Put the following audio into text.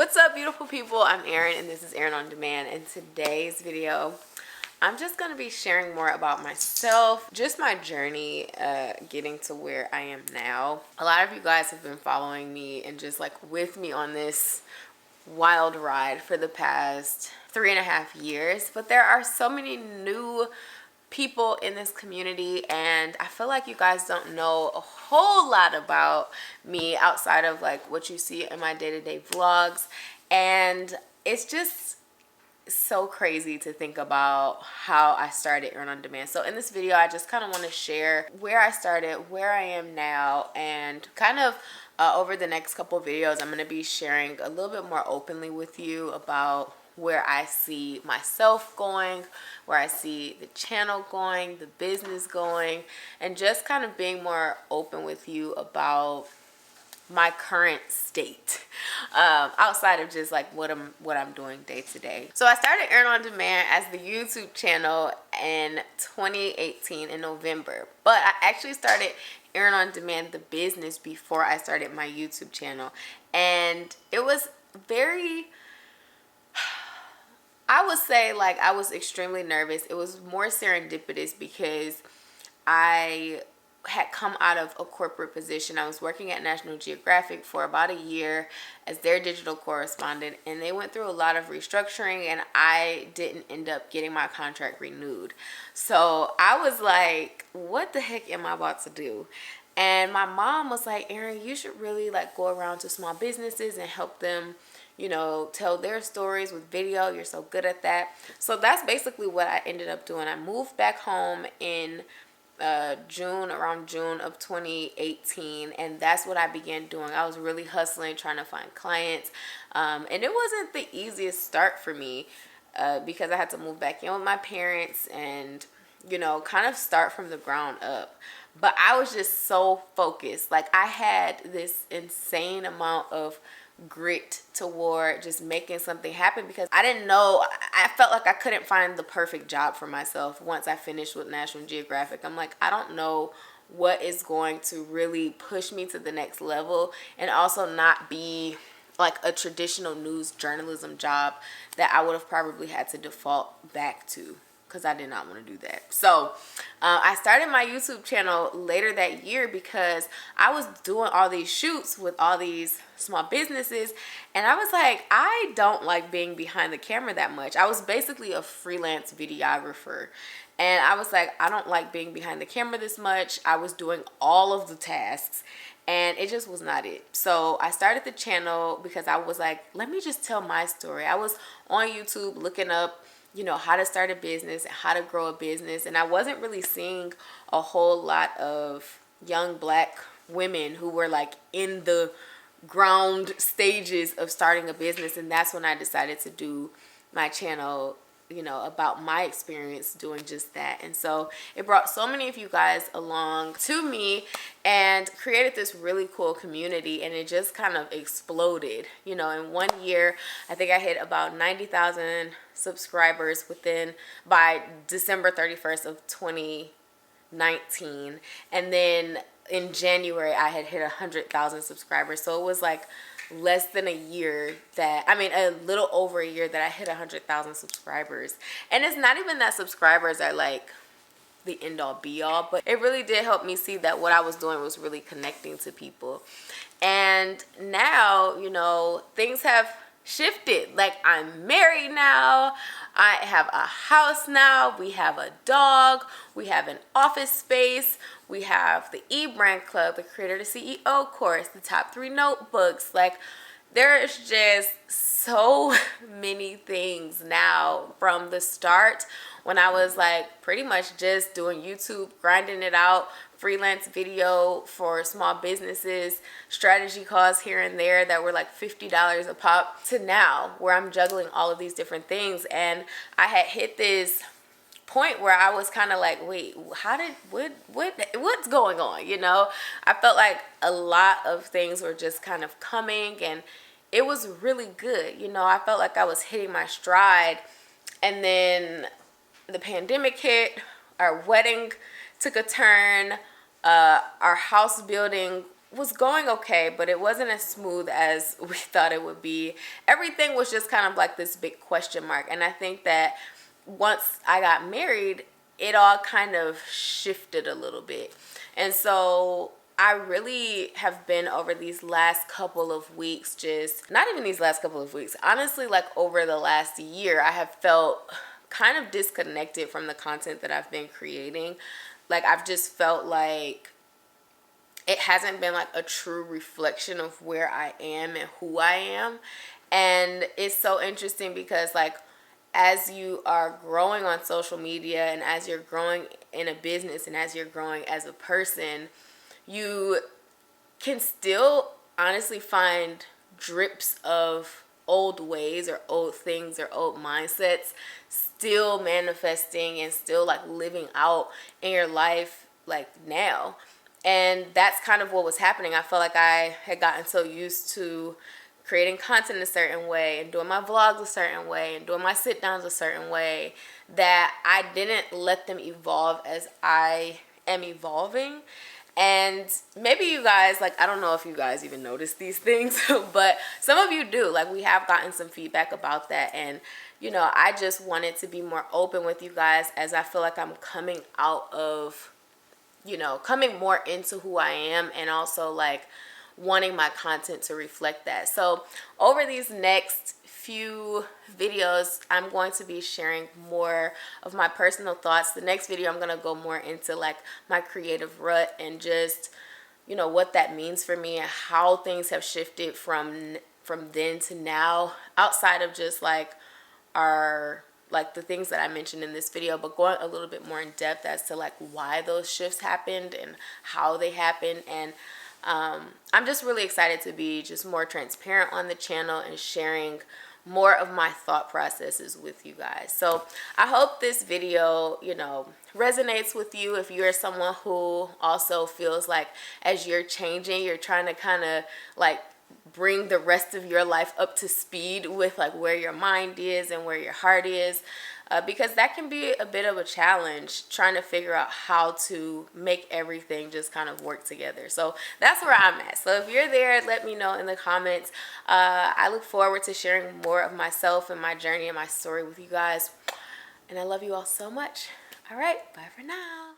What's up, beautiful people? I'm Erin, and this is Erin on Demand. In today's video, I'm just going to be sharing more about myself, just my journey getting to where I am now. A lot of you guys have been following me and just like with me on this wild ride for the past 3.5 years, but there are so many new people in this community, and I feel like you guys don't know a whole lot about me outside of like what you see in my day-to-day vlogs. And it's just so crazy to think about how I started Erin on Demand. So in this video, I just kind of want to share where I started, where I am now, and kind of over the next couple of videos, I'm going to be sharing a little bit more openly with you about where I see myself going, where I see the channel going, the business going, and just kind of being more open with you about my current state outside of just like what I'm doing day to day. So I started Erin on Demand as the YouTube channel in 2018 in November, but I actually started Erin on Demand the business before I started my YouTube channel, and it was very, I would say, like, I was extremely nervous. It was more serendipitous because I had come out of a corporate position. I was working at National Geographic for about a year as their digital correspondent, and they went through a lot of restructuring, and I didn't end up getting my contract renewed. So I was like, what the heck am I about to do? And my mom was like, Erin, you should really like go around to small businesses and help them, you know, tell their stories with video. You're so good at that. So that's basically what I ended up doing. I moved back home in around June of 2018, and that's what I began doing. I was really hustling, trying to find clients, and it wasn't the easiest start for me because I had to move back in with my parents and, you know, kind of start from the ground up. But I was just so focused. Like, I had this insane amount of grit toward just making something happen because I didn't know, I felt like I couldn't find the perfect job for myself once I finished with National Geographic. I'm like, I don't know what is going to really push me to the next level and also not be like a traditional news journalism job that I would have probably had to default back to, because I did not want to do that. So I started my YouTube channel later that year because I was doing all these shoots with all these small businesses, and I was like, I don't like being behind the camera that much. I was basically a freelance videographer, and I was like, I don't like being behind the camera this much. I was doing all of the tasks, and it just was not it. So I started the channel because I was like, let me just tell my story. I was on YouTube looking up, you know, how to start a business and how to grow a business, and I wasn't really seeing a whole lot of young black women who were like in the ground stages of starting a business. And that's when I decided to do my channel, you know, about my experience doing just that. And so it brought so many of you guys along to me and created this really cool community, and it just kind of exploded. You know, in 1 year, I think I hit about 90,000 subscribers by December 31st of 2019. And then in January, I had hit 100,000 subscribers. So it was like less than a year a little over a year that I hit 100,000 subscribers. And it's not even that subscribers are like the end all be all, but it really did help me see that what I was doing was really connecting to people. And now, you know, things have shifted. Like, I'm married now, I have a house now, we have a dog, we have an office space, we have the e-brand club, the creator to CEO course, the top 3 notebooks. Like, there's just so many things now from the start when I was like pretty much just doing YouTube, grinding it out, freelance video for small businesses, strategy calls here and there that were like $50 a pop, to now where I'm juggling all of these different things. And I had hit this point where I was kind of like, wait, what's going on? You know, I felt like a lot of things were just kind of coming, and it was really good. You know, I felt like I was hitting my stride, and then the pandemic hit, our wedding took a turn, our house building was going okay, but it wasn't as smooth as we thought it would be. Everything was just kind of like this big question mark. And I think that once I got married, it all kind of shifted a little bit. And so I really have been over these last couple of weeks, just not even these last couple of weeks, honestly, like over the last year, I have felt kind of disconnected from the content that I've been creating. Like, I've just felt like it hasn't been like a true reflection of where I am and who I am. And it's so interesting because, like, as you are growing on social media and as you're growing in a business and as you're growing as a person, you can still honestly find drips of old ways or old things or old mindsets still manifesting and still like living out in your life like now. And that's kind of what was happening. I felt like I had gotten so used to creating content a certain way and doing my vlogs a certain way and doing my sit downs a certain way that I didn't let them evolve as I am evolving. And maybe you guys, like, I don't know if you guys even notice these things, but some of you do. Like, we have gotten some feedback about that. And, you know, I just wanted to be more open with you guys as I feel like I'm coming out of, you know, coming more into who I am and also like wanting my content to reflect that. So over these next few videos, I'm going to be sharing more of my personal thoughts. The next video, I'm going to go more into like my creative rut and just, you know, what that means for me and how things have shifted from then to now, outside of just like our, like the things that I mentioned in this video, but going a little bit more in depth as to like why those shifts happened and how they happened. And I'm just really excited to be just more transparent on the channel and sharing more of my thought processes with you guys. So I hope this video, you know, resonates with you. If you're someone who also feels like as you're changing, you're trying to kind of like bring the rest of your life up to speed with like where your mind is and where your heart is, because that can be a bit of a challenge trying to figure out how to make everything just kind of work together. So that's where I'm at. So if you're there, let me know in the comments. I look forward to sharing more of myself and my journey and my story with you guys. And I love you all so much. All right, bye for now.